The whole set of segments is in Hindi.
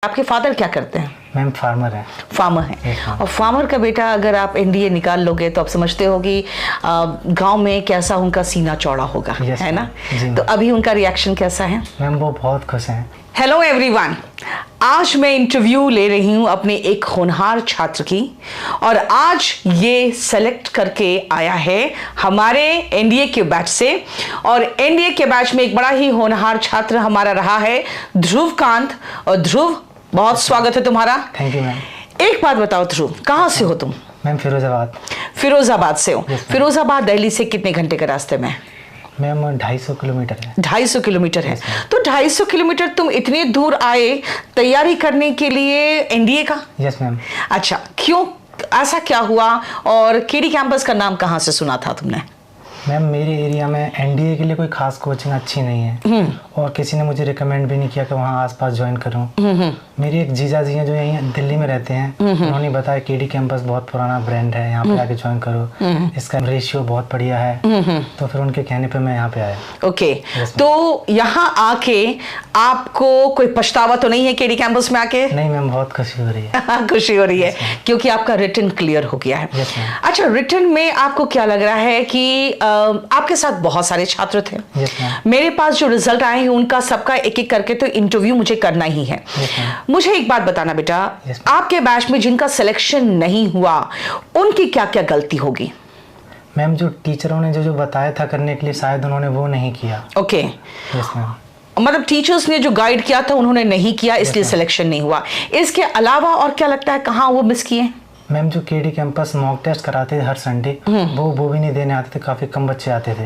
आपके फादर क्या करते हैं? मैम फार्मर है। फार्मर है। और फार्मर का बेटा अगर आप एनडीए निकाल लोगे तो आप समझते हो कि गांव में कैसा उनका सीना चौड़ा होगा, है ना? तो अभी उनका रिएक्शन कैसा है? मैम वो बहुत खुश हैं। हेलो एवरीवन, आज मैं इंटरव्यू ले रही हूं अपने एक होनहार छात्र की और आज ये सेलेक्ट करके आया है हमारे एनडीए के बैच से। और एनडीए के बैच में एक बड़ा ही होनहार छात्र हमारा रहा है ध्रुवकांत। और ध्रुव, बहुत स्वागत है तुम्हारा। Thank you ma'am. एक बात बताओ ध्रुव, कहाँ से हो तुम? मैम फिरोजाबाद। फिरोजाबाद से हो? फिरोजाबाद दिल्ली से कितने घंटे के रास्ते में? मैम 250 किलोमीटर है। 250 किलोमीटर है। तो 250 किलोमीटर तुम इतने दूर आए तैयारी करने के लिए एनडीए का? Yes ma'am. अच्छा, क्यों, ऐसा क्या हुआ? और केडी कैंपस का नाम कहाँ से सुना था तुमने? मैम मेरे एरिया में एनडीए के लिए कोई खास कोचिंग अच्छी नहीं है और किसी ने मुझे रिकमेंड भी नहीं किया कि वहाँ आसपास ज्वाइन करूँ। मेरी एक जीजा जी हैं जो यहीं दिल्ली में रहते हैं, उन्होंने बताया केडी कैंपस बहुत पुराना ब्रांड है, यहाँ पे आके ज्वाइन करो, इसका रेशियो बहुत बढ़िया है। तो फिर उनके कहने पे मैं यहाँ पे आया। ओके, तो यहाँ आके आपको कोई पछतावा तो नहीं है केडी कैंपस में आके? नहीं मैम, बहुत खुशी हो रही है। खुशी हो रही है क्योंकि आपका रिटन क्लियर हो गया है। अच्छा, रिटन में आपको क्या लग रहा है कि आपके साथ बहुत सारे छात्र थे। मेरे पास जो रिजल्ट आए हैं उनका सबका एक एक करके तो इंटरव्यू मुझे करना ही है। मुझे एक बात बताना बेटा, आपके बैच में जिनका सिलेक्शन नहीं हुआ उनकी क्या क्या गलती होगी? मैम जो टीचरों ने जो बताया था करने के लिए शायद उन्होंने वो नहीं किया। ओके। Yes ma'am. मतलब टीचर्स ने जो गाइड किया था उन्होंने नहीं किया, इसलिए सिलेक्शन नहीं हुआ। इसके अलावा और क्या लगता है कहाँ वो मिस किए? मैम जो केडी कैंपस मॉक टेस्ट कराते थे हर संडे, वो भी नहीं देने आते थे, काफी कम बच्चे आते थे।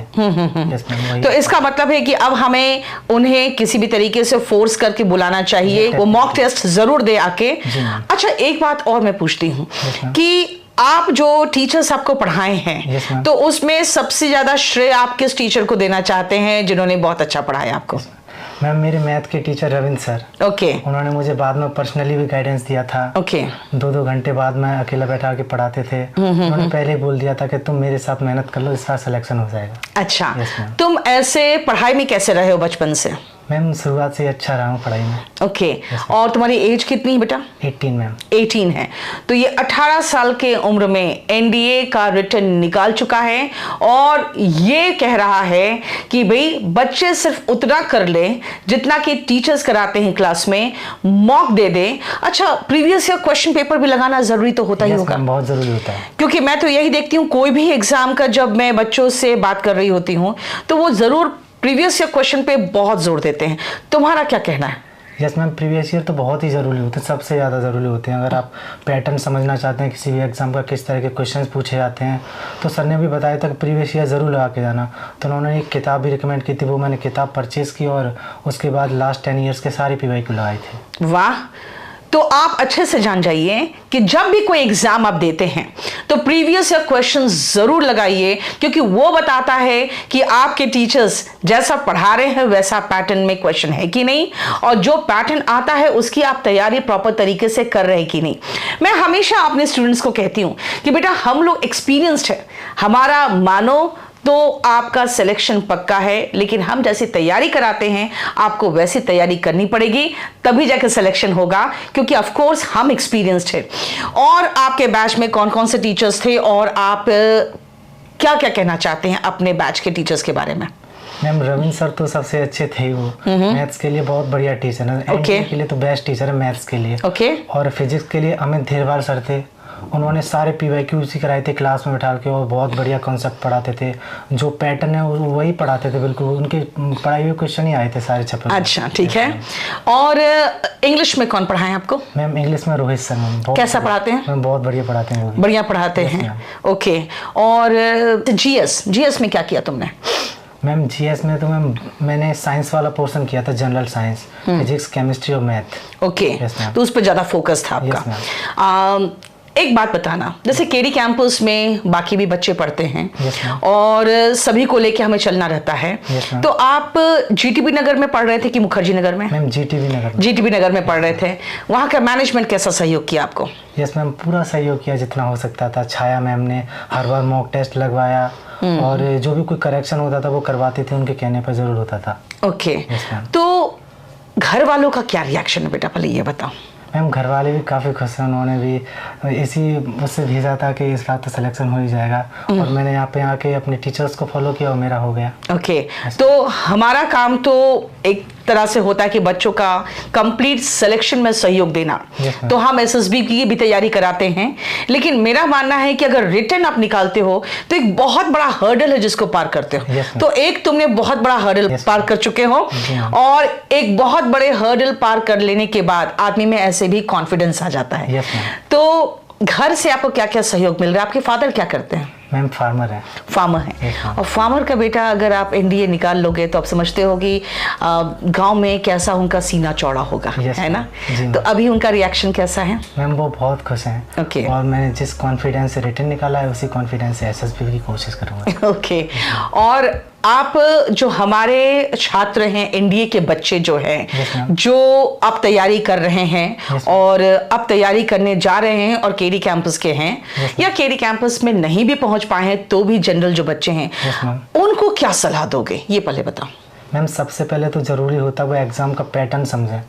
Yes ma'am. तो इसका मतलब है कि अब हमें उन्हें किसी भी तरीके से फोर्स करके बुलाना चाहिए, वो मॉक टेस्ट जरूर दे आके। अच्छा, एक बात और मैं पूछती हूँ कि आप जो टीचर्स आपको पढ़ाए हैं तो उसमें सबसे ज्यादा श्रेय आप किस टीचर को देना चाहते हैं जिन्होंने बहुत अच्छा पढ़ाया आपको? मैम मेरे मैथ के टीचर रविंद्र सर। ओके। उन्होंने मुझे बाद में पर्सनली भी गाइडेंस दिया था। ओके। 2-2 घंटे बाद मैं अकेला बैठा के पढ़ाते थे। उन्होंने पहले ही बोल दिया था कि तुम मेरे साथ मेहनत कर लो, इस बार सिलेक्शन हो जाएगा। अच्छा, तुम ऐसे पढ़ाई में कैसे रहे हो बचपन से? मैम शुरुआत से अच्छा रहा हूँ पढ़ाई में। ओके। और तुम्हारी एज कितनी है बेटा? 18 मैम। 18 है। तो ये 18 साल के उम्र में एनडीए का रिटन निकाल चुका है और ये कह रहा है कि भाई बच्चे सिर्फ उतना कर ले जितना कि टीचर्स कराते हैं क्लास में, मॉक दे दे। अच्छा, प्रीवियस ईयर क्वेश्चन पेपर भी लगाना जरूरी तो होता ही होगा? बहुत जरूरी होता है, क्योंकि मैं तो यही देखती हूँ कोई भी एग्जाम का जब मैं बच्चों से बात कर रही होती हूँ तो वो जरूर प्रीवियस ईयर क्वेश्चन पे बहुत जोर देते हैं। तुम्हारा क्या कहना है? यस मैम, प्रीवियस ईयर तो बहुत ही ज़रूरी होते हैं, सबसे ज़्यादा ज़रूरी होते हैं। अगर आप पैटर्न समझना चाहते हैं किसी भी एग्जाम का, किस तरह के क्वेश्चंस पूछे जाते हैं, तो सर ने भी बताया था कि प्रीवियस ईयर ज़रूर लगा के जाना। तो उन्होंने एक किताब भी रिकमेंड की थी, वो मैंने किताब परचेज़ की और उसके बाद लास्ट 10 ईयर्स के सारे PYQ लगाए थे। वाह! तो आप अच्छे से जान जाइए कि जब भी कोई एग्जाम आप देते हैं तो प्रीवियस ईयर क्वेश्चन जरूर लगाइए, क्योंकि वो बताता है कि आपके टीचर्स जैसा पढ़ा रहे हैं वैसा पैटर्न में क्वेश्चन है कि नहीं, और जो पैटर्न आता है उसकी आप तैयारी प्रॉपर तरीके से कर रहे हैं कि नहीं। मैं हमेशा अपने स्टूडेंट्स को कहती हूं कि बेटा हम लोग एक्सपीरियंस्ड है, हमारा मानो तो आपका सिलेक्शन पक्का है, लेकिन हम जैसी तैयारी कराते हैं आपको वैसी तैयारी करनी पड़ेगी, तभी जाकर सिलेक्शन होगा, क्योंकि ऑफ कोर्स हम एक्सपीरियंस्ड है। और आपके बैच में कौन कौन से टीचर्स थे और आप क्या क्या कहना चाहते हैं अपने बैच के टीचर्स के बारे में? मैम रविंद्र सर तो सबसे अच्छे थे, वो मैथ्स के लिए बहुत बढ़िया टीचर है। एनडीए के लिए तो बेस्ट टीचर है मैथ्स के लिए। और फिजिक्स के लिए अमित धेरवाल सर थे, उन्होंने सारे PYQ उसी कराए थे क्लास में बैठा के और बहुत बढ़िया कॉन्सेप्ट पढ़ाते थे। जो पैटर्न है वही पढ़ाते थे, बिल्कुल उनके पढ़ाई हुए क्वेश्चन ही आए थे सारे छपे। अच्छा, ठीक है। और इंग्लिश में कौन पढ़ाए आपको? मैम इंग्लिश में रोहित सर मैम। कैसा पढ़ाते हैं? मैम बहुत बढ़िया पढ़ाते हैं। बढ़िया पढ़ाते हैं। ओके। और जीएस में क्या किया तुमने? मैम जीएस में तो मैंने साइंस वाला पोर्शन किया था, जनरल साइंस, फिजिक्स, केमिस्ट्री और मैथ। ओके। तो उस पर ज्यादा फोकस था आपका। एक बात बताना, जैसे केडी कैंपस में बाकी भी बच्चे पढ़ते हैं और सभी को लेके हमें चलना रहता है, तो आप जीटीबी नगर में पढ़ रहे थे कि मुखर्जी नगर में? मैम जीटीबी नगर में पढ़ रहे थे। वहाँ का मैनेजमेंट कैसा सहयोग किया आपको? यस मैम, पूरा सहयोग किया जितना हो सकता था। छाया मैम ने हर बार मॉक टेस्ट लगवाया और जो भी कोई करेक्शन होता था वो करवाते थे, उनके कहने पर जरूर होता था। ओके। तो घर वालों का क्या रिएक्शन है बेटा, पहले ये बताओ। मैम घर वाले भी काफ़ी खुश हैं, उन्होंने भी इसी मुझसे भेजा था कि इस बार तो सिलेक्शन हो ही जाएगा, और मैंने यहाँ पे आके अपने टीचर्स को फॉलो किया और मेरा हो गया। ओके, तो हमारा काम तो एक तरह से होता है कि बच्चों का कंप्लीट सिलेक्शन में सहयोग देना। तो हम एसएसबी की भी तैयारी कराते हैं, लेकिन मेरा मानना है कि अगर रिटन आप निकालते हो तो एक बहुत बड़ा हर्डल है जिसको पार करते हो। तो एक तुमने बहुत बड़ा हर्डल पार कर चुके हो, और एक बहुत बड़े हर्डल पार कर लेने के बाद आदमी में ऐसे भी कॉन्फिडेंस आ जाता है। तो घर से आपको क्या क्या सहयोग मिल रहा है? आपके फादर क्या करते हैं? मैम फार्मर है। फार्मर है, और फार्मर का बेटा अगर आप एनडीए निकाल लोगे तो आप समझते हो कि गांव में कैसा उनका सीना चौड़ा होगा, है ना? तो अभी उनका रिएक्शन कैसा है? मैम वो बहुत खुश हैं। ओके। और मैंने जिस कॉन्फिडेंस से रिटन निकाला है उसी कॉन्फिडेंस से एसएसबी की कोशिश करूँगा। ओके। और आप जो हमारे छात्र हैं, एनडीए के बच्चे जो हैं, जो अब तैयारी कर रहे हैं और अब तैयारी करने जा रहे हैं और केडी कैंपस के हैं, या केडी कैंपस में नहीं भी पहुंच पाए हैं तो भी जनरल जो बच्चे हैं, उनको क्या सलाह दोगे, ये पहले बताओ। मैम सबसे पहले तो जरूरी होता है वो एग्जाम का पैटर्न समझें,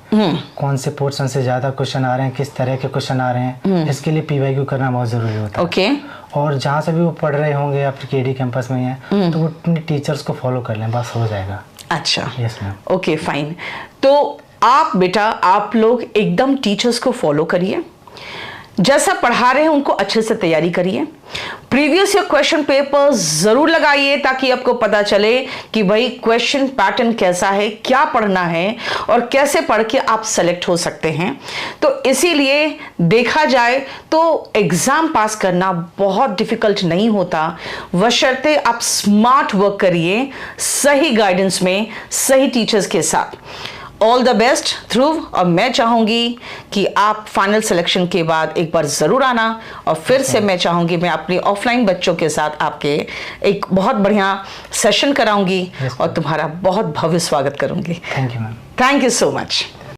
कौन से पोर्शन से ज्यादा क्वेश्चन आ रहे हैं, किस तरह के क्वेश्चन आ रहे हैं, इसके लिए पीवाईक्यू करना बहुत जरूरी होता है। ओके। और जहाँ से भी वो पढ़ रहे होंगे या फिर केडी कैंपस में हैं, तो वो अपने टीचर्स को फॉलो कर लें, बस हो जाएगा। अच्छा, यस मैम। Okay fine. तो आप बेटा, आप लोग एकदम टीचर्स को फॉलो करिए, जैसा पढ़ा रहे हैं उनको अच्छे से तैयारी करिए, प्रीवियस ईयर क्वेश्चन पेपर जरूर लगाइए ताकि आपको पता चले कि भाई क्वेश्चन पैटर्न कैसा है, क्या पढ़ना है और कैसे पढ़ के आप सेलेक्ट हो सकते हैं। तो इसीलिए देखा जाए तो एग्जाम पास करना बहुत डिफिकल्ट नहीं होता, बशर्ते आप स्मार्ट वर्क करिए, सही गाइडेंस में, सही टीचर्स के साथ। ऑल द बेस्ट ध्रुव, और मैं चाहूंगी कि आप फाइनल सिलेक्शन के बाद एक बार जरूर आना, और फिर से मैं चाहूंगी मैं अपने ऑफलाइन बच्चों के साथ आपके एक बहुत बढ़िया सेशन कराऊंगी और तुम्हारा बहुत भव्य स्वागत करूंगी। Thank you ma'am. Thank you so much.